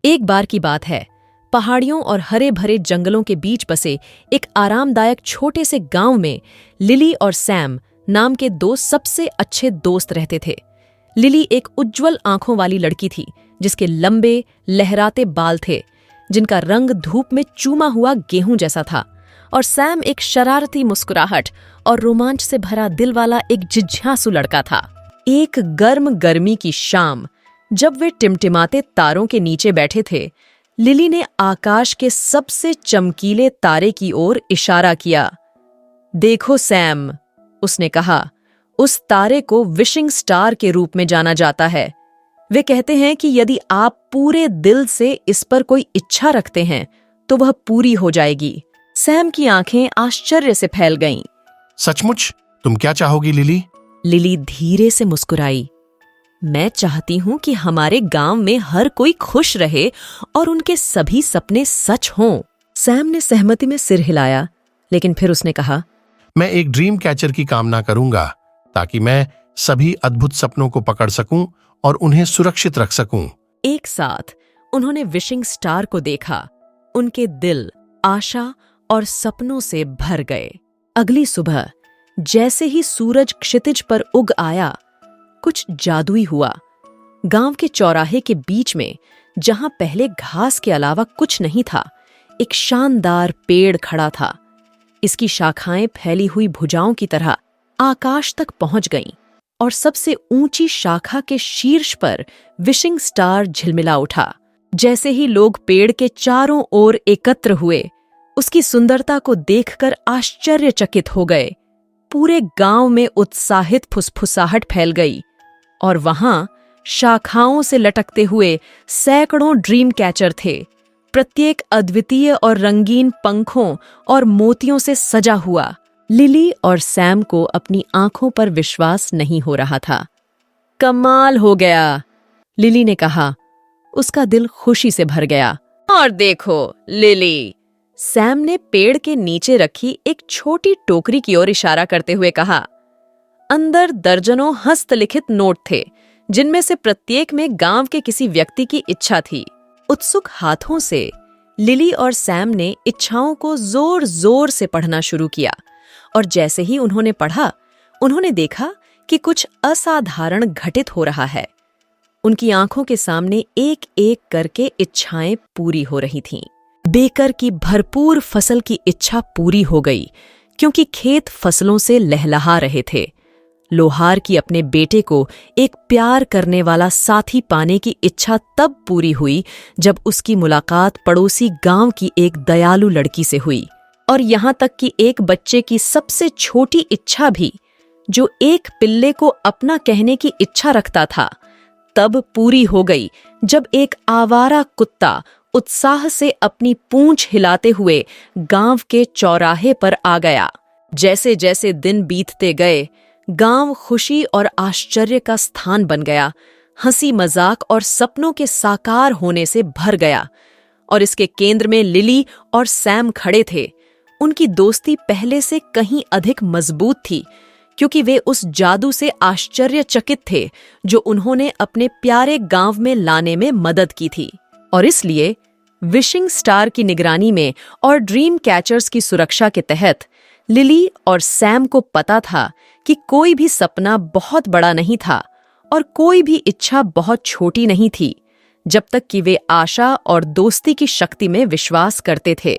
एक बार की बात है, पहाड़ियों और हरे भरे जंगलों के बीच बसे एक आरामदायक छोटे से गांव में लिली और सैम नाम के दो सबसे अच्छे दोस्त रहते थे। लिली एक उज्ज्वल आंखों वाली लड़की थी जिसके लंबे लहराते बाल थे, जिनका रंग धूप में चूमा हुआ गेहूं जैसा था, और सैम एक शरारती मुस्कुराहट और रोमांच से भरा दिल वाला एक जिज्ञासु लड़का था। एक गर्म गर्मी की शाम जब वे टिमटिमाते तारों के नीचे बैठे थे, लिली ने आकाश के सबसे चमकीले तारे की ओर इशारा किया। देखो सैम, उसने कहा, उस तारे को विशिंग स्टार के रूप में जाना जाता है। वे कहते हैं कि यदि आप पूरे दिल से इस पर कोई इच्छा रखते हैं तो वह पूरी हो जाएगी। सैम की आंखें आश्चर्य से फैल गईं। सचमुच? तुम क्या चाहोगी लिली? लिली धीरे से मुस्कुराई। मैं चाहती हूं कि हमारे गांव में हर कोई खुश रहे और उनके सभी सपने सच हों। सैम ने सहमति में सिर हिलाया, लेकिन फिर उसने कहा, मैं एक ड्रीम कैचर की कामना करूंगा ताकि मैं सभी अद्भुत सपनों को पकड़ सकूं और उन्हें सुरक्षित रख सकूं। एक साथ उन्होंने विशिंग स्टार को देखा। उनके दिल आशा और सपनों से भर गए। अगली सुबह जैसे ही सूरज क्षितिज पर उग आया, कुछ जादुई हुआ। गांव के चौराहे के बीच में, जहां पहले घास के अलावा कुछ नहीं था, एक शानदार पेड़ खड़ा था। इसकी शाखाएं फैली हुई भुजाओं की तरह आकाश तक पहुंच गईं, और सबसे ऊंची शाखा के शीर्ष पर विशिंग स्टार झिलमिला उठा। जैसे ही लोग पेड़ के चारों ओर एकत्र हुए, उसकी सुंदरता को देखकर आश्चर्यचकित हो गए। पूरे गांव में उत्साहित फुसफुसाहट फैल गई, और वहां शाखाओं से लटकते हुए सैकड़ों ड्रीम कैचर थे, प्रत्येक अद्वितीय और रंगीन पंखों और मोतियों से सजा हुआ। लिली और सैम को अपनी आंखों पर विश्वास नहीं हो रहा था। कमाल हो गया, लिली ने कहा। उसका दिल खुशी से भर गया। और देखो लिली, सैम ने पेड़ के नीचे रखी एक छोटी टोकरी की ओर इशारा करते हुए कहा। अंदर दर्जनों हस्तलिखित नोट थे, जिनमें से प्रत्येक में गांव के किसी व्यक्ति की इच्छा थी। उत्सुक हाथों से लिली और सैम ने इच्छाओं को जोर जोर से पढ़ना शुरू किया, और जैसे ही उन्होंने पढ़ा, उन्होंने देखा कि कुछ असाधारण घटित हो रहा है। उनकी आंखों के सामने एक एक करके इच्छाएं पूरी हो रही थीं। बेकर की भरपूर फसल की इच्छा पूरी हो गई, क्योंकि खेत फसलों से लहलहा रहे थे। लोहार की अपने बेटे को एक प्यार करने वाला साथी पाने की इच्छा तब पूरी हुई जब उसकी मुलाकात पड़ोसी गांव की एक दयालु लड़की से हुई। और यहां तक कि एक बच्चे की सबसे छोटी इच्छा भी, जो एक पिल्ले को अपना कहने की इच्छा रखता था, तब पूरी हो गई जब एक आवारा कुत्ता उत्साह से अपनी पूंछ हिलाते हुए गांव के चौराहे पर आ गया। जैसे जैसे दिन बीतते गए, गांव खुशी और आश्चर्य का स्थान बन गया। हंसी मजाक और सपनों के साकार होने से भर गया, और इसके केंद्र में लिली और सैम खड़े थे। उनकी दोस्ती पहले से कहीं अधिक मजबूत थी, क्योंकि वे उस जादू से आश्चर्यचकित थे जो उन्होंने अपने प्यारे गांव में लाने में मदद की थी। और इसलिए विशिंग स्टार की निगरानी में और ड्रीम कैचर्स की सुरक्षा के तहत लिली और सैम को पता था कि कोई भी सपना बहुत बड़ा नहीं था और कोई भी इच्छा बहुत छोटी नहीं थी, जब तक कि वे आशा और दोस्ती की शक्ति में विश्वास करते थे।